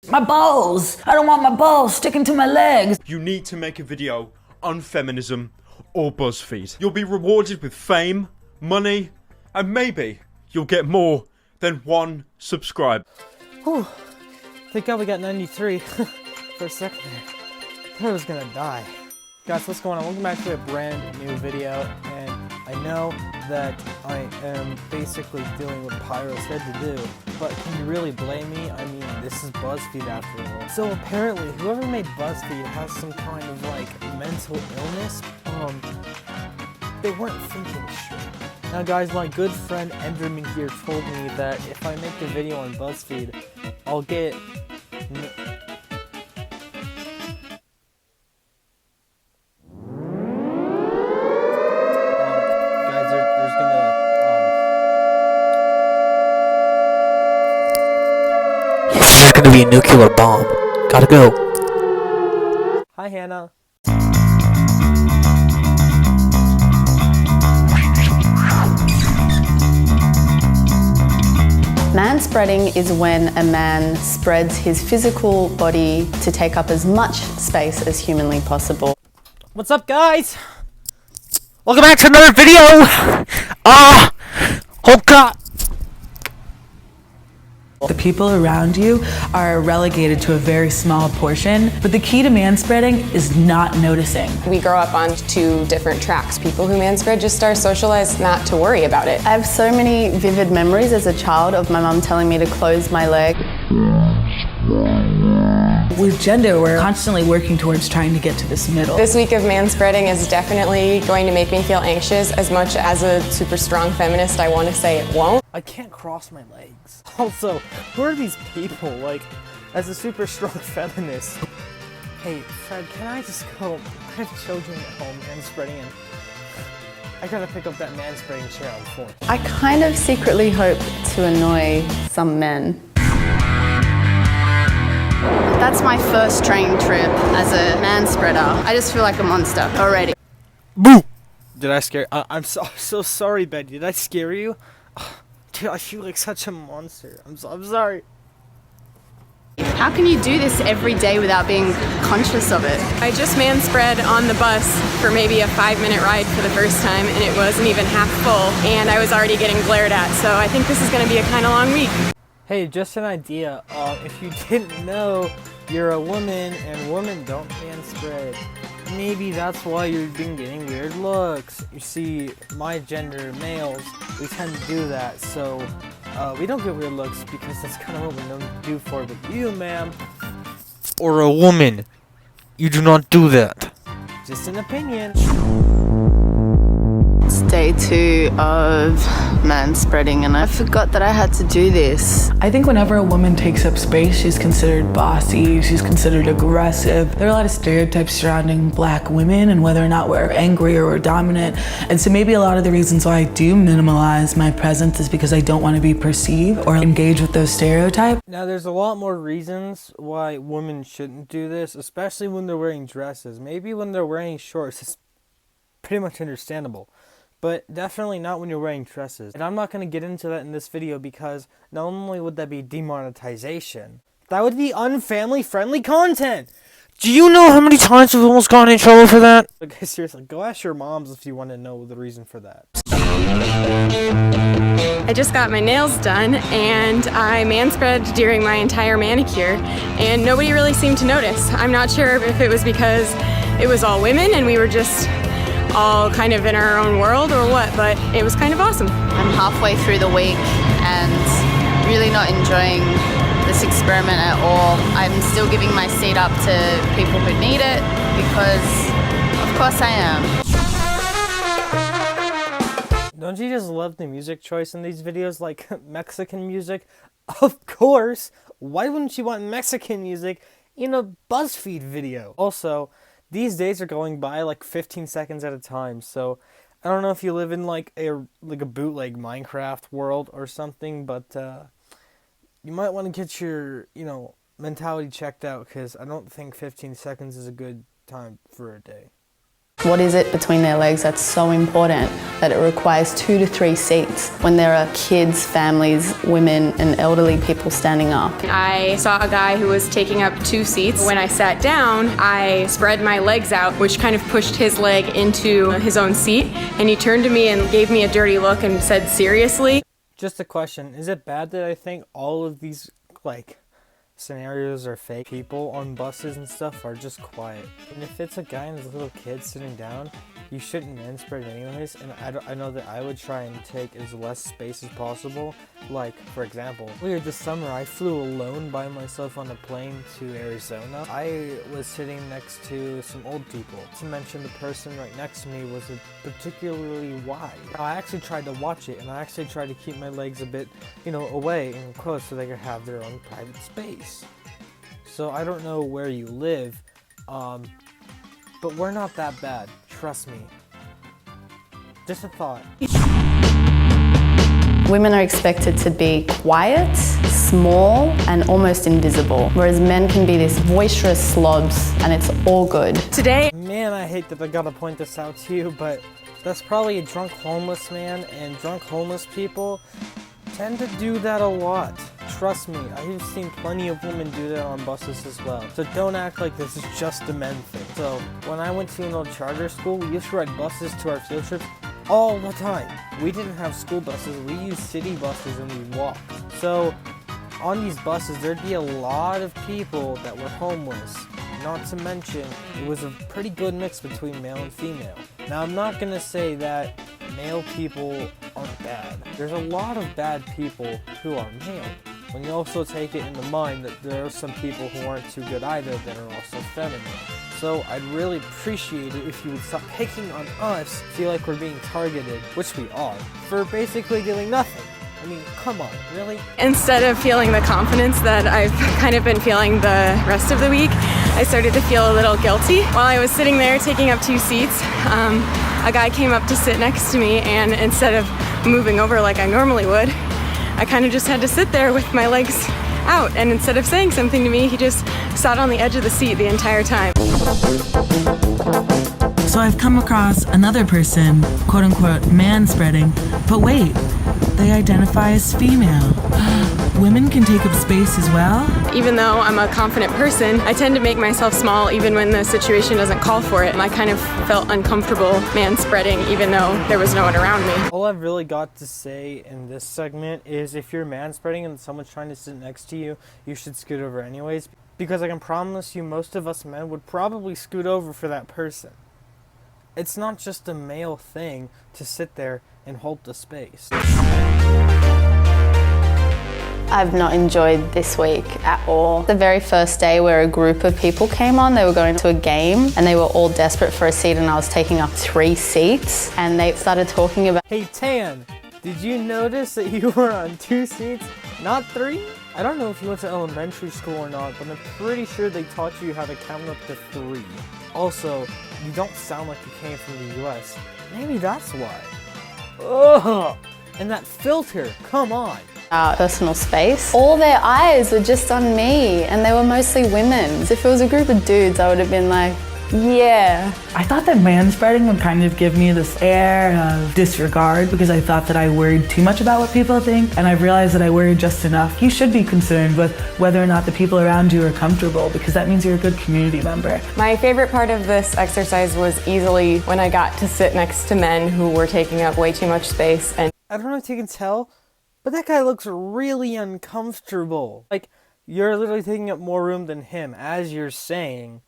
My balls! I don't want my balls sticking to my legs! You need to make a video on feminism or BuzzFeed. You'll be rewarded with fame, money, and maybe you'll get more than 1 subscriber. Whew. Thank God we got 93 for a second there. I thought I was gonna die. Guys, what's going on? Welcome back to a brand new video, and I know that I am basically doing what Pyro said to do, but can you really blame me? I mean, this is BuzzFeed after all. So apparently, whoever made BuzzFeed has some kind of like mental illness. They weren't thinking straight. Now guys, my good friend Enderman here told me that if I make the video on BuzzFeed, I'll get... There's gonna be a nuclear bomb. Gotta go. Hi, Hannah. Manspreading is when a man spreads his physical body to take up as much space as humanly possible. What's up, guys? Welcome back to another video. Oh God. The people around you are relegated to a very small portion, but the key to manspreading is not noticing. We grow up on 2 different tracks. People who manspread just are socialized not to worry about it. I have so many vivid memories as a child of my mum telling me to close my leg. With gender, we're constantly working towards trying to get to this middle. This week of manspreading is definitely going to make me feel anxious. As much as a super strong feminist, I want to say it won't. I can't cross my legs. Also, who are these people? Like, as a super strong feminist. Hey, Fred, can I just go? I have children at home manspreading, and I gotta pick up that manspreading chair on the floor. I kind of secretly hope to annoy some men. That's my first train trip as a manspreader. I just feel like a monster already. Boo. Did I scare you? I'm so sorry, Betty. Did I scare you? Dude, I feel like such a monster. I'm sorry. How can you do this every day without being conscious of it? I just manspread on the bus for maybe a 5-minute ride for the first time, and it wasn't even half full, and I was already getting glared at, so I think this is going to be a kind of long week. Hey, just an idea. If you didn't know, you're a woman, and women don't manspread. Maybe that's why you've been getting weird looks. You see, my gender, males, we tend to do that, so we don't get weird looks because that's kind of what we're known to do for. But you, ma'am, Or a woman. You do not do that. just an opinion. It's day 2 of manspreading, and I forgot that I had to do this. I think whenever a woman takes up space, she's considered bossy, she's considered aggressive. There are a lot of stereotypes surrounding black women and whether or not we're angry or we're dominant. And so maybe a lot of the reasons why I do minimalize my presence is because I don't want to be perceived or engage with those stereotypes. Now, there's a lot more reasons why women shouldn't do this, especially when they're wearing dresses. Maybe when they're wearing shorts, it's pretty much understandable. But definitely not when you're wearing dresses. And I'm not going to get into that in this video because not only would that be demonetization, that would be unfamily-friendly content! Do you know how many times we've almost gotten in trouble for that? Okay, seriously, go ask your moms if you want to know the reason for that. I just got my nails done, and I manspread during my entire manicure, and nobody really seemed to notice. I'm not sure if it was because it was all women and we were just all kind of in our own world or what, but it was kind of awesome. I'm halfway through the week and really not enjoying this experiment at all. I'm still giving my seat up to people who need it because, of course, I am. Don't you just love the music choice in these videos, like Mexican music? Of course! Why wouldn't you want Mexican music in a BuzzFeed video? Also, these days are going by like 15 seconds at a time, so I don't know if you live in like a bootleg Minecraft world or something, but you might want to get your, mentality checked out, because I don't think 15 seconds is a good time for a day. What is it between their legs that's so important that it requires 2 to 3 seats when there are kids, families, women and elderly people standing up? I saw a guy who was taking up 2 seats. When I sat down, I spread my legs out, which kind of pushed his leg into his own seat, and he turned to me and gave me a dirty look and said, "Seriously?" Just a question, is it bad that I think all of these, scenarios are fake? People on buses and stuff are just quiet. And if it's a guy and his little kid sitting down, you shouldn't manspread anyways. And I know that I would try and take as less space as possible. For example, earlier this summer, I flew alone by myself on a plane to Arizona. I was sitting next to some old people. To mention, the person right next to me was particularly wide. I actually tried to watch it, and I actually tried to keep my legs a bit, away and close so they could have their own private space. So I don't know where you live, but we're not that bad. Trust me. Just a thought. Women are expected to be quiet, small, and almost invisible, whereas men can be these boisterous slobs, and it's all good. Today, Man, I hate that I gotta point this out to you, but that's probably a drunk homeless man, and drunk homeless people tend to do that a lot. Trust me, I've seen plenty of women do that on buses as well. So don't act like this is just a men thing. So when I went to an old charter school, we used to ride buses to our field trips all the time. We didn't have school buses, we used city buses and we walked. So on these buses, there'd be a lot of people that were homeless. Not to mention, it was a pretty good mix between male and female. Now, I'm not gonna say that male people aren't bad. There's a lot of bad people who are male. When you also take it into mind that there are some people who aren't too good either that are also feminine. So I'd really appreciate it if you would stop picking on us, feel like we're being targeted, which we are, for basically doing nothing. I mean, come on, really? instead of feeling the confidence that I've kind of been feeling the rest of the week, I started to feel a little guilty. While I was sitting there taking up 2 seats, a guy came up to sit next to me, and instead of moving over like I normally would, I kind of just had to sit there with my legs out, and instead of saying something to me, he just sat on the edge of the seat the entire time. So I've come across another person, quote unquote, man-spreading, but wait, they identify as female. Women can take up space as well? Even though I'm a confident person, I tend to make myself small even when the situation doesn't call for it. And I kind of felt uncomfortable man-spreading even though there was no one around me. All I've really got to say in this segment is if you're man-spreading and someone's trying to sit next to you, you should scoot over anyways. Because I can promise you most of us men would probably scoot over for that person. It's not just a male thing to sit there and hold the space. I've not enjoyed this week at all. The very first day where a group of people came on, they were going to a game and they were all desperate for a seat, and I was taking up 3 seats, and they started talking about— Hey Tan, did you notice that you were on 2 seats, not 3? I don't know if you went to elementary school or not, but I'm pretty sure they taught you how to count up to 3. Also, you don't sound like you came from the US. Maybe that's why. Ugh! And that filter, come on! personal space. All their eyes were just on me, and they were mostly women. If it was a group of dudes, I would have been like, yeah. I thought that manspreading would kind of give me this air of disregard because I thought that I worried too much about what people think, and I've realized that I worried just enough. You should be concerned with whether or not the people around you are comfortable, because that means you're a good community member. My favorite part of this exercise was easily when I got to sit next to men who were taking up way too much space. And I don't know if you can tell, but that guy looks really uncomfortable. Like, you're literally taking up more room than him as you're saying,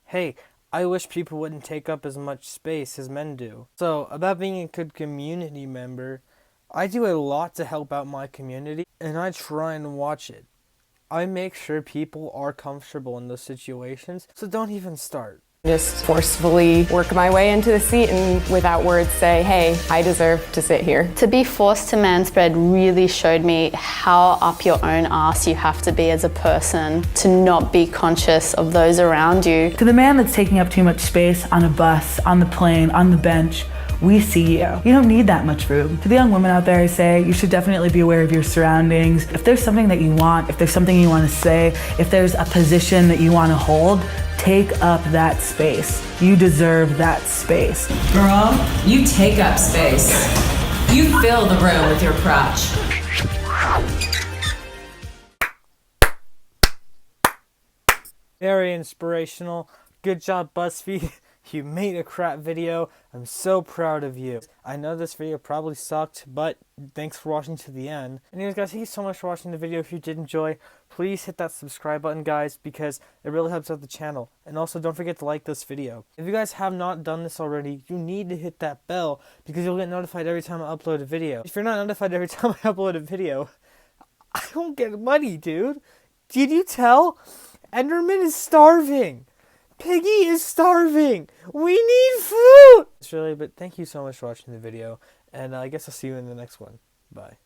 hey, I wish people wouldn't take up as much space as men do. So, about being a good community member, I do a lot to help out my community, and I try and watch it. I make sure people are comfortable in those situations, so don't even start. just forcefully work my way into the seat and without words say, hey, I deserve to sit here. To be forced to manspread really showed me how up your own ass you have to be as a person to not be conscious of those around you. To the man that's taking up too much space on a bus, on the plane, on the bench, we see you. You don't need that much room. To the young women out there, I say you should definitely be aware of your surroundings. If there's something that you want, if there's something you want to say, if there's a position that you want to hold, Take up that space. You deserve that space. Girl, you take up space. You fill the room with your crotch. Very inspirational. Good job, BuzzFeed. You made a crap video. I'm so proud of you. I know this video probably sucked, but thanks for watching to the end. Anyways, guys, thank you so much for watching the video. If you did enjoy, please hit that subscribe button, guys, because it really helps out the channel. And also, don't forget to like this video. If you guys have not done this already, you need to hit that bell because you'll get notified every time I upload a video. If you're not notified every time I upload a video, I don't get money, dude. Did you tell? Enderman is starving. Piggy is starving. We need food. It's really, but thank you so much for watching the video, and I guess I'll see you in the next one. Bye.